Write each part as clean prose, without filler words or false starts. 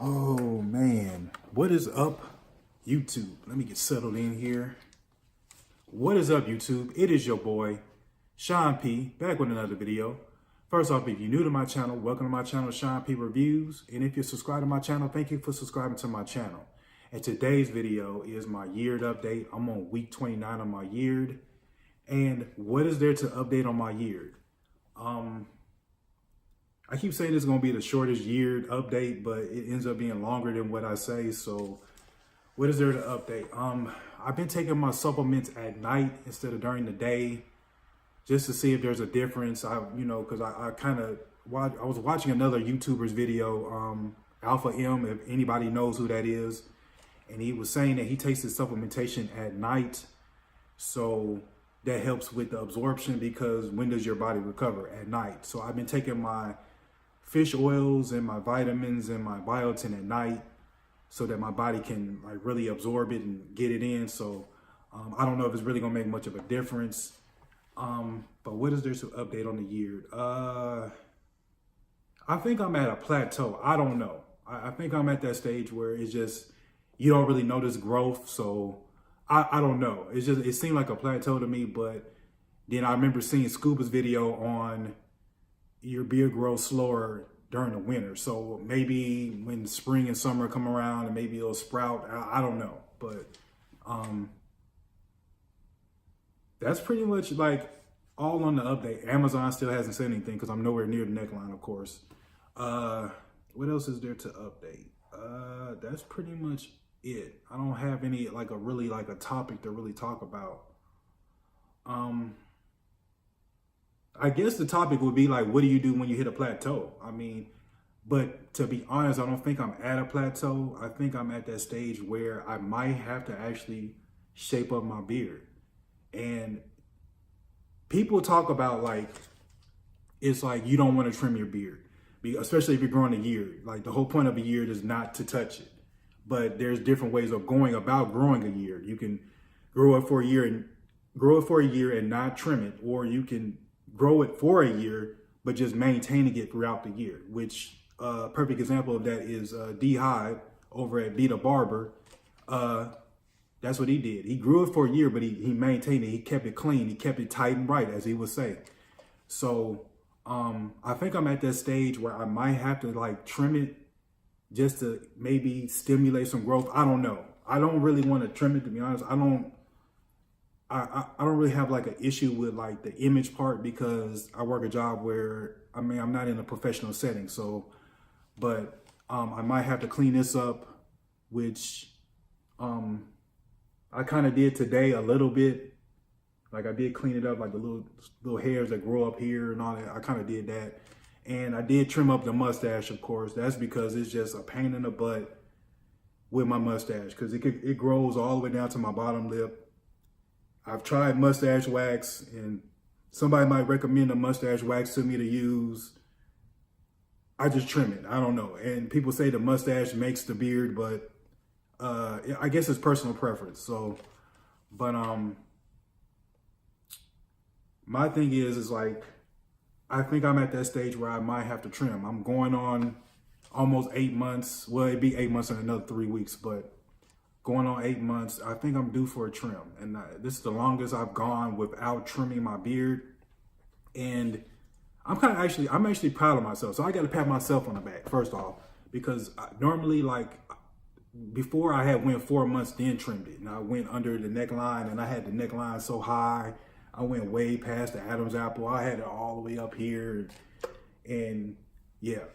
Oh man, what is up, YouTube? Let me get settled in here. What is up, YouTube? It is your boy, Sean P, back with another video. First off, if you're new to my channel, welcome to my channel, Sean P Reviews. And if you're subscribed to my channel, thank you for subscribing to my channel. And today's video is my yeared update. I'm on week 29 of my yeared. And what is there to update on my yeared? I keep saying this is going to be the shortest yeared update, but it ends up being longer than what I say. So what is there to update? I've been taking my supplements at night instead of during the day, just to see if there's a difference. Because I was watching another YouTuber's video, Alpha M, if anybody knows who that is. And he was saying that he takes his supplementation at night. So that helps with the absorption, because when does your body recover? At night. So I've been taking my fish oils and my vitamins and my biotin at night so that my body can like really absorb it and get it in. So I don't know if it's really gonna make much of a difference. But what is there to update on the year? I think I'm at a plateau. I don't know. I think I'm at that stage where it's just, you don't really notice growth. So I don't know. It seemed like a plateau to me, but then I remember seeing Scuba's video on your beard grows slower during the winter. So maybe when spring and summer come around and maybe it'll sprout. I don't know. But that's pretty much like all on the update. Amazon still hasn't said anything because I'm nowhere near the neckline, of course. What else is there to update? That's pretty much it. I don't have any a topic to really talk about. I guess the topic would be like, what do you do when you hit a plateau? I mean, but to be honest, I don't think I'm at a plateau. I think I'm at that stage where I might have to actually shape up my beard. And people talk about it's like you don't want to trim your beard, especially if you're growing a year. Like the whole point of a year is not to touch it. But there's different ways of going about growing a year. You can grow it for a year and not trim it, or you can grow it for a year but just maintaining it throughout the year. Which perfect example of that is D Hive over at Beta Barber. That's what he did. He grew it for a year, but he maintained it. He kept it clean. He kept it tight and right, as he would say. So I think I'm at that stage where I might have to trim it just to maybe stimulate some growth. I don't know. I don't really want to trim it, to be honest. I don't really have an issue with the image part, because I work a job where, I'm not in a professional setting. So, but I might have to clean this up, which I kind of did today a little bit. I did clean it up, the little hairs that grow up here and all that. I kind of did that. And I did trim up the mustache, of course. That's because it's just a pain in the butt with my mustache, because it grows all the way down to my bottom lip. I've tried mustache wax, and somebody might recommend a mustache wax to me to use. I just trim it. I don't know. And people say the mustache makes the beard, but I guess it's personal preference. So, but my thing is I think I'm at that stage where I might have to trim. I'm going on almost 8 months. Well, it'd be 8 months in another 3 weeks, but going on 8 months, I think I'm due for a trim. And this is the longest I've gone without trimming my beard. And I'm actually proud of myself. So I got to pat myself on the back, first off, because normally before I had went 4 months, then trimmed it. And I went under the neckline, and I had the neckline so high. I went way past the Adam's apple. I had it all the way up here. And yeah,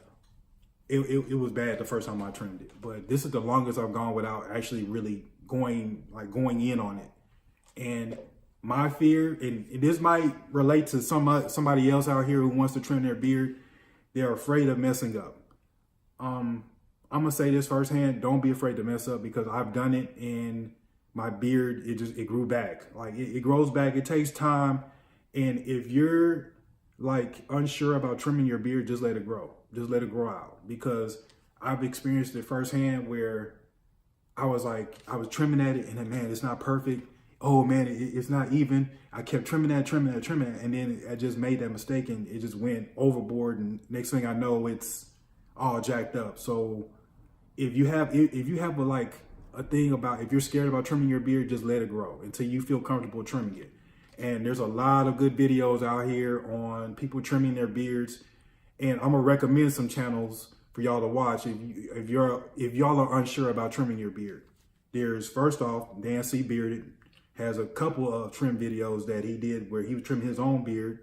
it was bad the first time I trimmed it. But this is the longest I've gone without actually really going in on it. And my fear, and this might relate to somebody else out here who wants to trim their beard, they're afraid of messing up. I'm gonna say this firsthand: don't be afraid to mess up, because I've done it, and my beard, it grew back. It grows back. It takes time. And if you're unsure about trimming your beard, just let it grow. Just let it grow out, because I've experienced it firsthand where I was trimming at it, and then, man, it's not perfect. Oh man, it's not even. I kept trimming that, and then I just made that mistake, and it just went overboard. And next thing I know, it's all jacked up. So if you have a thing about, if you're scared about trimming your beard, just let it grow until you feel comfortable trimming it. And there's a lot of good videos out here on people trimming their beards. And I'm gonna recommend some channels for y'all to watch if y'all are unsure about trimming your beard. There's, first off, Dan C. Bearded has a couple of trim videos that he did where he was trimming his own beard.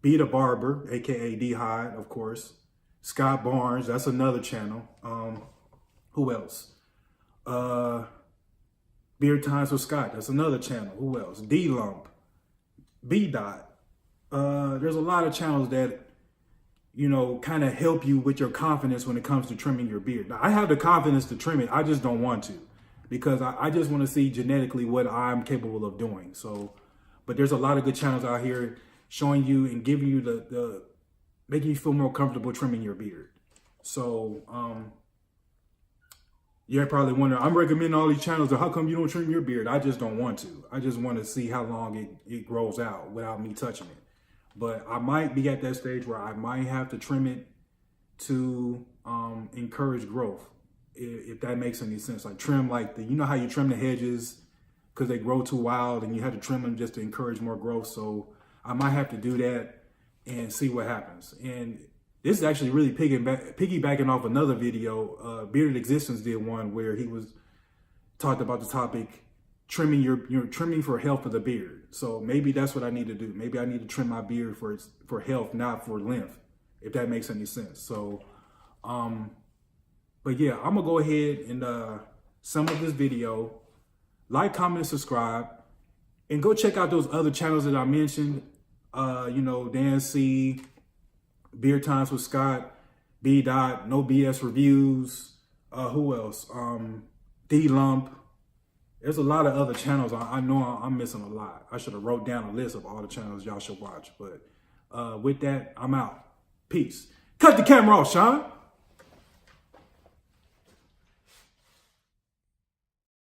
Be the Barber, aka D Hyde, of course. Scott Barnes, that's another channel. Who else? Beard Times with Scott, that's another channel. Who else? D Lump, B Dot. There's a lot of channels that, you know, kind of help you with your confidence when it comes to trimming your beard. Now, I have the confidence to trim it. I just don't want to, because I just want to see genetically what I'm capable of doing. So, but there's a lot of good channels out here showing you and giving you the making you feel more comfortable trimming your beard. So, you're probably wondering, I'm recommending all these channels, so how come you don't trim your beard? I just don't want to. I just want to see how long it grows out without me touching it. But I might be at that stage where I might have to trim it to encourage growth, if that makes any sense. Like trim, like you know how you trim the hedges because they grow too wild, and you have to trim them just to encourage more growth. So I might have to do that and see what happens. And this is actually really piggybacking off another video. Bearded Existence did one where he was talked about the topic, trimming trimming for health of the beard. So maybe that's what I need to do. Maybe I need to trim my beard for health, not for length, if that makes any sense. So, but yeah, I'm gonna go ahead and sum up this video. Like, comment, subscribe, and go check out those other channels that I mentioned. You know, Dan C, Beard Times with Scott, B Dot, No BS Reviews. Who else? D Lump. There's a lot of other channels. I know I'm missing a lot. I should have wrote down a list of all the channels y'all should watch. But with that, I'm out. Peace. Cut the camera off, Sean.